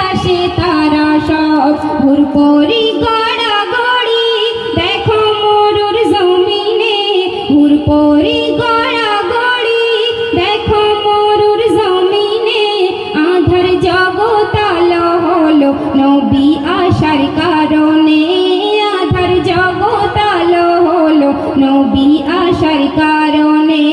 আসে তারা সব হুরপরি গড়াগড়ি দেখো মরুর জমিনে হুরপরি গড়াগড়ি দেখো মরুর জমিনে আধার জগৎ আলো হলো নবী আসার কারণে আধার জগৎ আলো হলো নবী আসার কারণে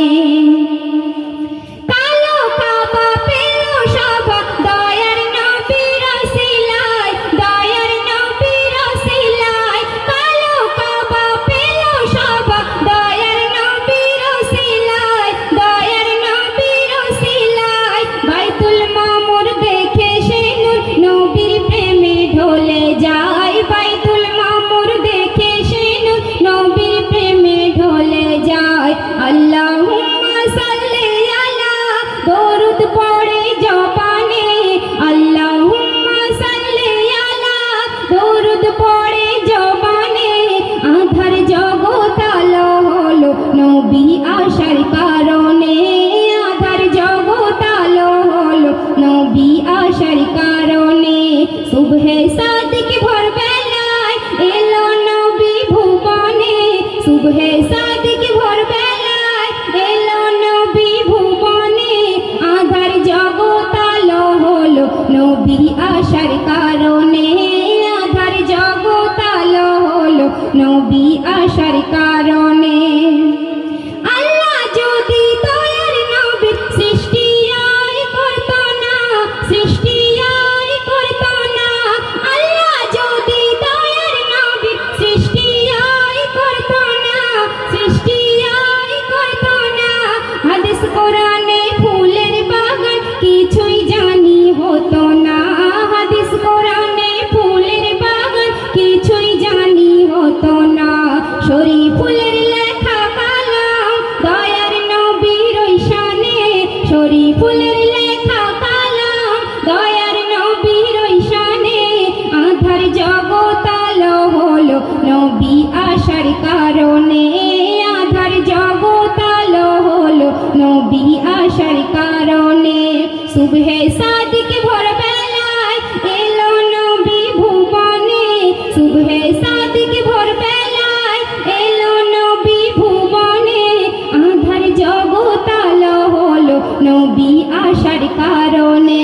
আল্লাহুম্মা সাল্লি আলা দরুদ পড়ে জবানে আল্লাহুম্মা সাল্লি আলা দরুদ পড়ে জবানে আধার জগৎ আলো হলো নবী আসার কারণে আধার জগৎ আলো হলো নবী আসার কারণে সুবহে সাদিক ভোরবেলায় এলো নবী ভুবনে সুবহে সাদিক ভোরবেলায় এলো নবী ভুবনে আধার জগৎ আলো হলো নবী আসার কারণে আধার জগৎ আলো হলো নবী আসার কারণে আল্লাহ যদি দয়ার নবীর সৃষ্টি আর করতো না সৃষ্টি আর করতো না আল্লাহ যদি দয়ার নবীর সৃষ্টি আর করতো না সৃষ্টি আর করতো না হাদিস কোরআনে ফুলের বাগান কিছুই জানি হতো না হাদিস কোরআনে ফুলের বাগান কিছুই জানি হতো না শরীফুলের লেখা কালাম দয়ার নবীর ঈশানে শরীফুলের লেখা কালাম দয়ার নবীর ঈশানে আধার জগৎ আলো হলো নবী আসার কারণে আধার জগৎ আলো হলো নবী আসার কারণে সুবহে সাদিক ভোরবেলায় এলো নবী ভুবনে সুবহে সাদিক ভোরবেলায় এলো নবী ভুবনে আধার জগৎ আলো হলো নবী আসার কারণে